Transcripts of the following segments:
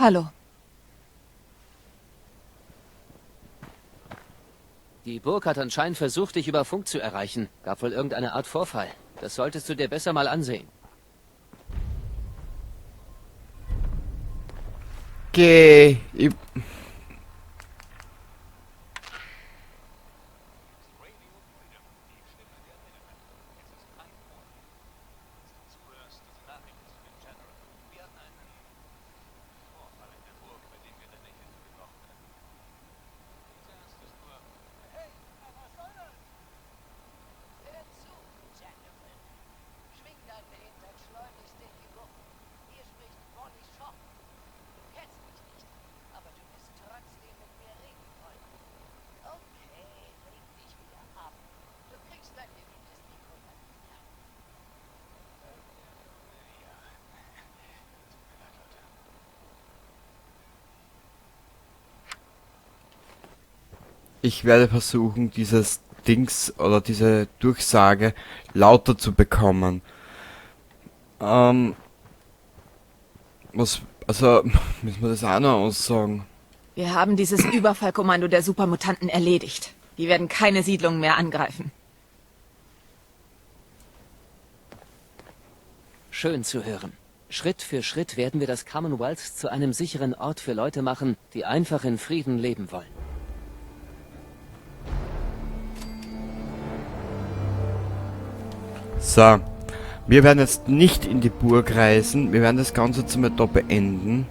Hallo. Die Burg hat anscheinend versucht, dich über Funk zu erreichen. Gab wohl irgendeine Art Vorfall. Das solltest du dir besser mal ansehen. Geh. Ich werde versuchen, dieses Dings oder diese Durchsage lauter zu bekommen. Also, müssen wir das auch noch aussagen? Wir haben dieses Überfallkommando der Supermutanten erledigt. Die werden keine Siedlungen mehr angreifen. Schön zu hören. Schritt für Schritt werden wir das Commonwealth zu einem sicheren Ort für Leute machen, die einfach in Frieden leben wollen. So, wir werden jetzt nicht in die Burg reisen. Wir werden das Ganze zum da beenden.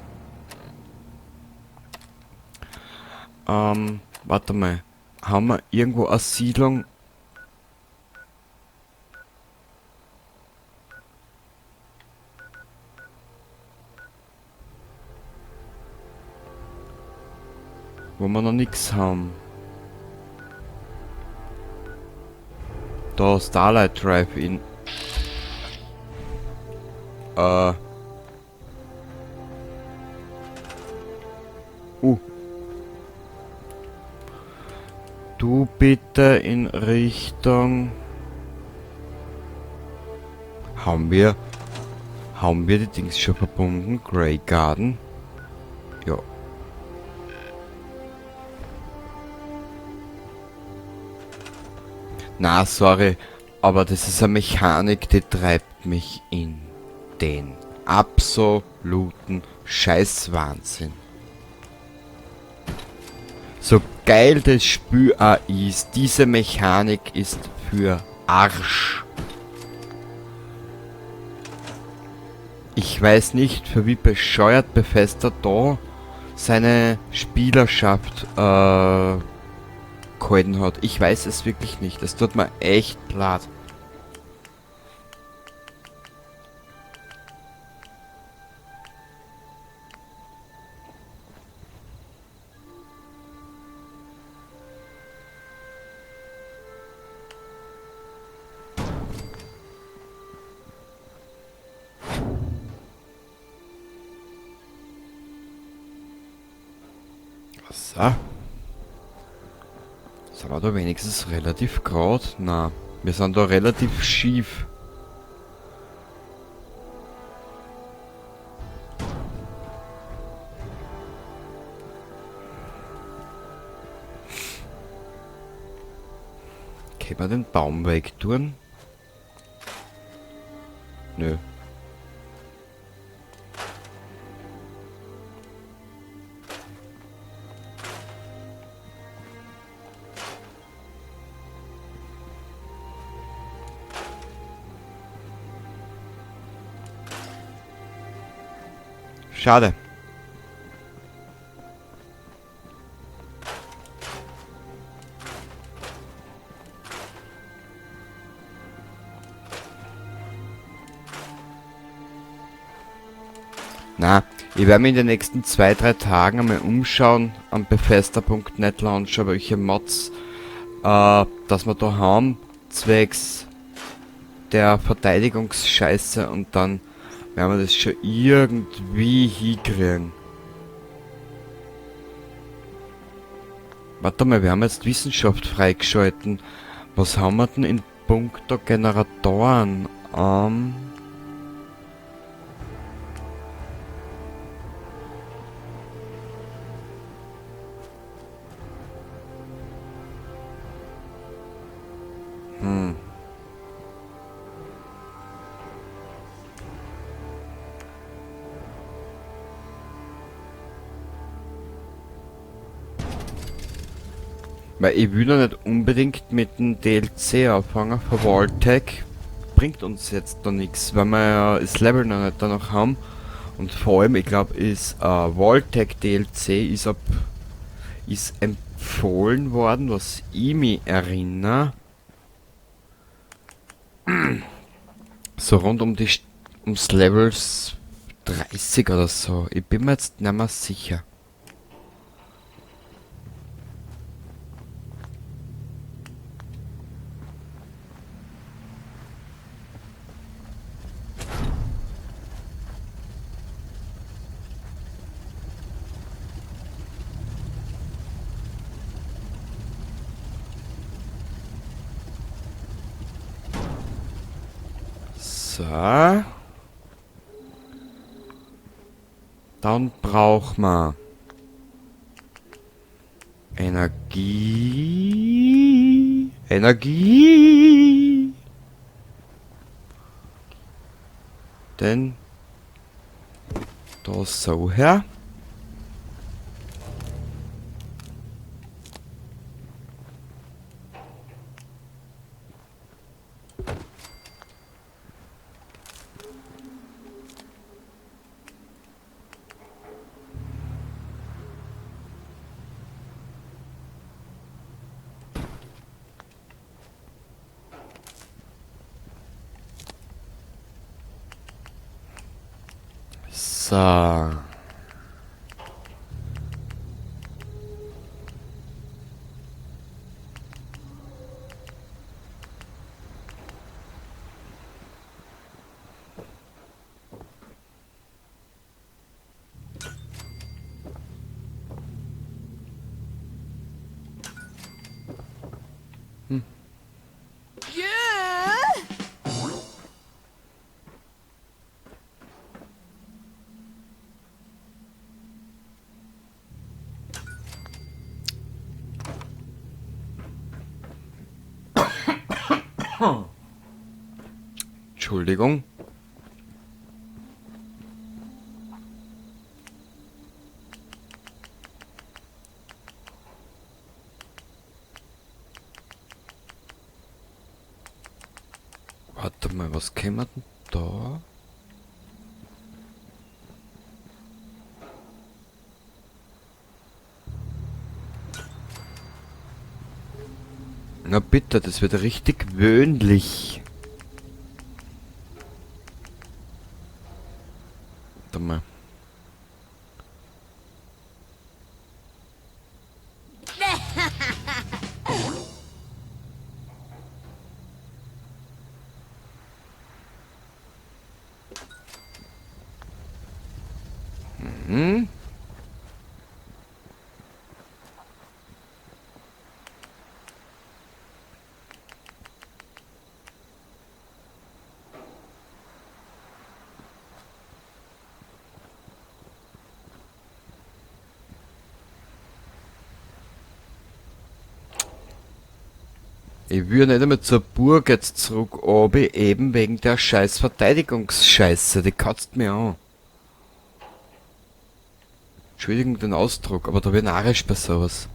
Warte mal. Haben wir irgendwo eine Siedlung? Wo wir noch nichts haben. Da, Starlight Drive-In. Du bitte in Richtung... Haben wir die Dings schon verbunden? Grey Garden? Ja. Na, sorry, aber das ist eine Mechanik, die treibt mich in den absoluten Scheißwahnsinn. So geil das Spiel auch ist, diese Mechanik ist für Arsch. Ich weiß nicht, für wie bescheuert Bethesda da seine Spielerschaft gehalten hat. Ich weiß es wirklich nicht. Es tut mir echt leid. So. Sind wir da wenigstens relativ gerade? Na, wir sind da relativ schief. Können wir den Baum wegtun? Nö. Schade. Na, ich werde mich in den nächsten 2-3 Tagen einmal umschauen am Bethesda.net Launcher, welche Mods dass wir da haben, zwecks der Verteidigungsscheiße, und dann werden wir das schon irgendwie hinkriegen. Warte mal, wir haben jetzt Wissenschaft freigeschalten. Was haben wir denn in puncto Generatoren? Weil ich will noch nicht unbedingt mit dem DLC anfangen von Vault-Tec. Bringt uns jetzt noch nichts, weil wir ja das Level noch nicht danach haben. Und vor allem, ich glaube, ist Vault-Tec DLC ist empfohlen worden, was ich mich erinnere. So rund ums Levels 30 oder so. Ich bin mir jetzt nicht mehr sicher. So. Dann braucht man Energie. Denn da so her. So. Entschuldigung. Warte mal, was käme denn da? Na bitte, das wird richtig gewöhnlich. Warte mal. Mhm. Ich will nicht einmal zur Burg jetzt zurück, obi, eben wegen der scheiß Verteidigungsscheiße, die kotzt mir an. Entschuldigung den Ausdruck, aber da bin ich narrisch bei sowas.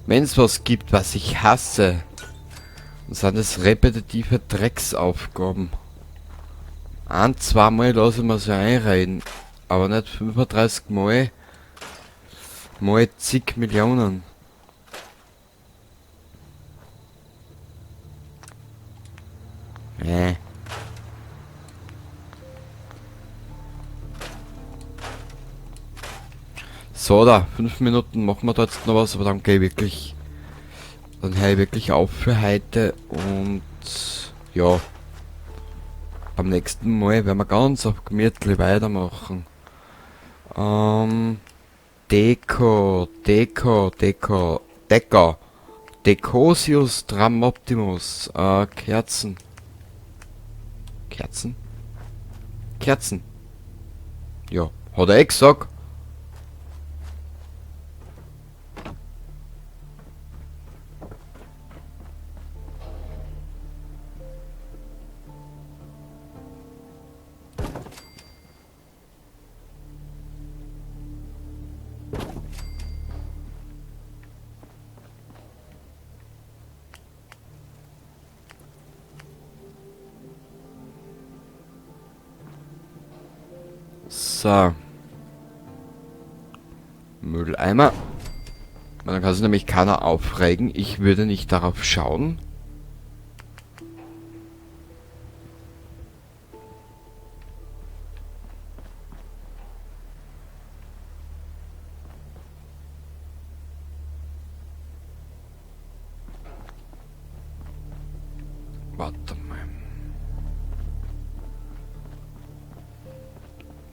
Wenn es was gibt, was ich hasse, dann sind es repetitive Drecksaufgaben. Zweimal lasse ich mir so einreden, aber nicht 35 Mal, mal zig Millionen. So, da, 5 Minuten machen wir da jetzt noch was, aber dann gehe ich wirklich, dann höre ich wirklich auf für heute und ja, beim nächsten Mal werden wir ganz auf gemütlich weitermachen. Decker, Decosius Tramoptimus, Kerzen. Kerzen? Kerzen. Ja, hat er gesagt. So. Mülleimer. Dann kann sich nämlich keiner aufregen. Ich würde nicht darauf schauen. Warte mal.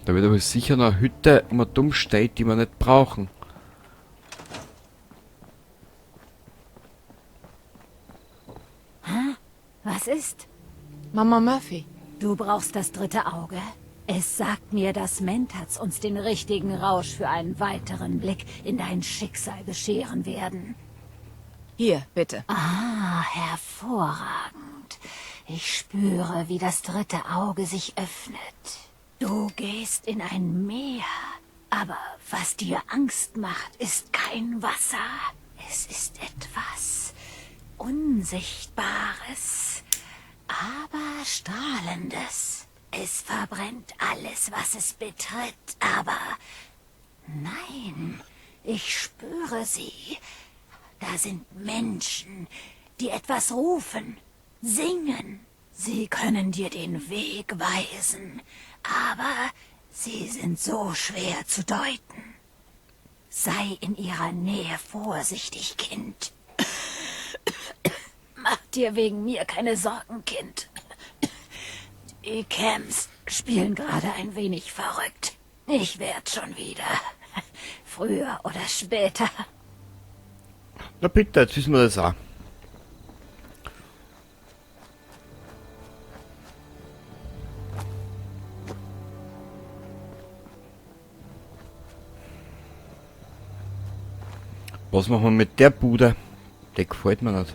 Da wird aber sicher noch eine Hütte um dumm steht, die wir nicht brauchen. Was ist? Mama Murphy. Du brauchst das dritte Auge? Es sagt mir, dass Mentats uns den richtigen Rausch für einen weiteren Blick in dein Schicksal bescheren werden. Hier, bitte. Ah, hervorragend. Ich spüre, wie das dritte Auge sich öffnet. Du gehst in ein Meer, aber was dir Angst macht, ist kein Wasser. Es ist etwas Unsichtbares, aber Strahlendes. Es verbrennt alles, was es betritt, aber nein, ich spüre sie. Da sind Menschen, die etwas rufen, singen. Sie können dir den Weg weisen, aber sie sind so schwer zu deuten. Sei in ihrer Nähe vorsichtig, Kind. Mach dir wegen mir keine Sorgen, Kind. Die Camps spielen gerade ein wenig verrückt. Ich werd schon wieder. Früher oder später. Na bitte, jetzt wissen wir das auch. Was machen wir mit der Bude? Die gefällt mir nicht.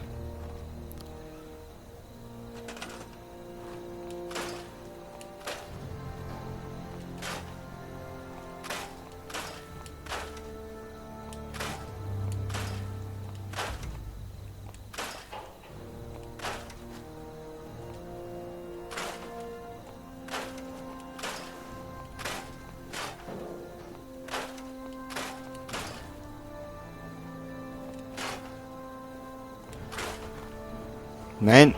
Nein!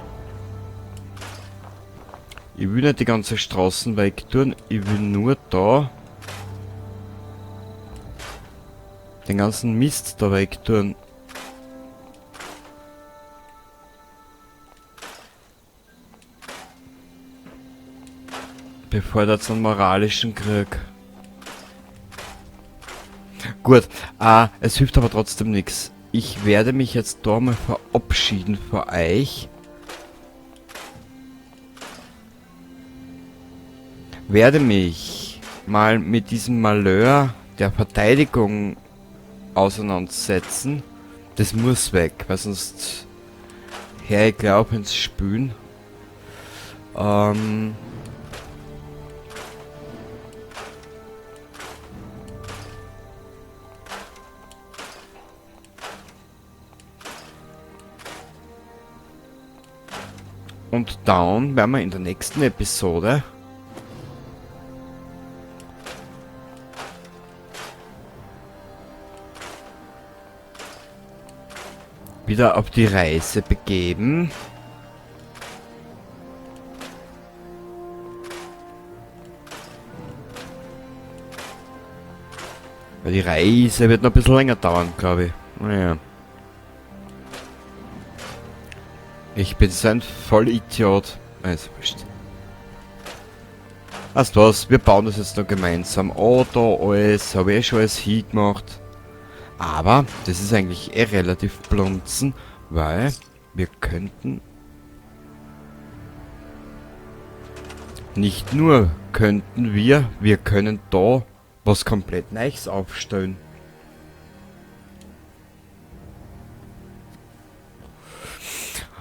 Ich will nicht die ganze Straßen wegtun, ich will nur da den ganzen Mist da wegtun. Bevor da zum moralischen Krieg. Gut, es hilft aber trotzdem nichts. Ich werde mich jetzt da mal verabschieden von euch. Werde mich mal mit diesem Malheur der Verteidigung auseinandersetzen. Das muss weg, weil sonst her ich glaub ins Spülen. Und dann werden wir in der nächsten Episode wieder auf die Reise begeben. Weil die Reise wird noch ein bisschen länger dauern, glaube ich. Naja. Ich bin so ein Vollidiot. Also, wurscht. Weißt du was, wir bauen das jetzt noch gemeinsam. Oh, da alles, habe ich schon alles hingemacht. Aber, das ist eigentlich relativ blunzen, weil wir könnten... Nicht nur könnten wir können da was komplett Neues aufstellen.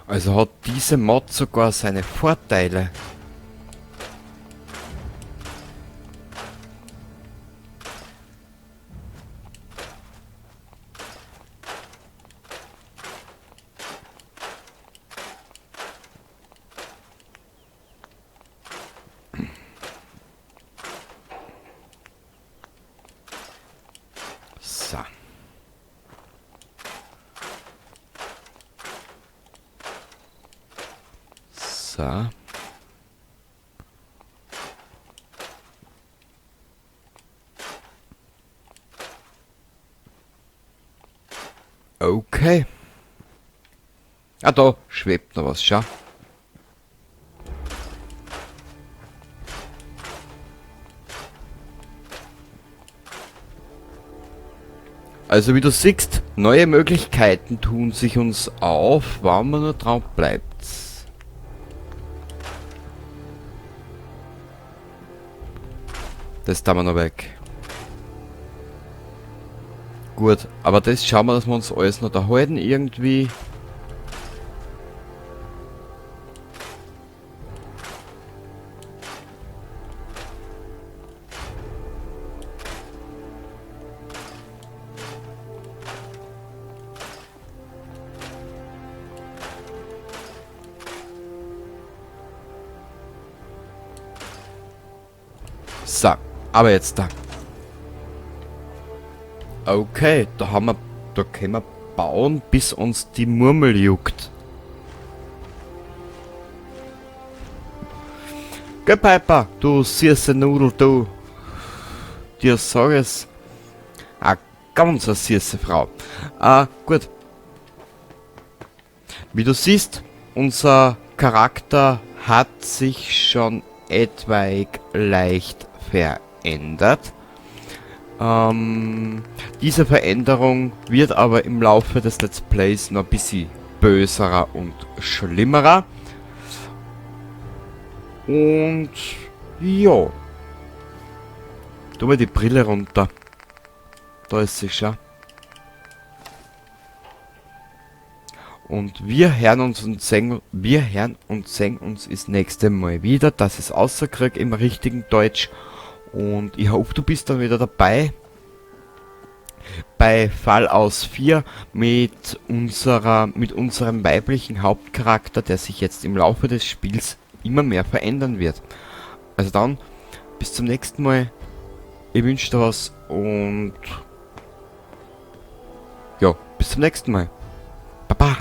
Also hat diese Mod sogar seine Vorteile. So. Okay. Ah, da schwebt noch was, schau. Also wie du siehst, neue Möglichkeiten tun sich uns auf, wenn man nur drauf bleibt. Das tun wir noch weg. Gut, aber das schauen wir, dass wir uns alles noch erhalten irgendwie. So, aber jetzt da. Okay, da können wir bauen, bis uns die Murmel juckt. Geh, Piper, du süße Nudel, du. Dir sag es. Ah, ganz eine süße Frau. Gut. Wie du siehst, unser Charakter hat sich schon etwaig leicht verändert. Diese Veränderung wird aber im Laufe des Let's Plays noch ein bisschen böserer und schlimmerer. Und ja. Tu mal die Brille runter. Da ist sie schon. Und wir hören uns das nächste Mal wieder. Das ist Außerkrieg im richtigen Deutsch. Und ich hoffe, du bist dann wieder dabei. Bei Fallout 4 mit unserem weiblichen Hauptcharakter, der sich jetzt im Laufe des Spiels immer mehr verändern wird. Also dann, bis zum nächsten Mal. Ich wünsche dir was und ja, bis zum nächsten Mal. Baba.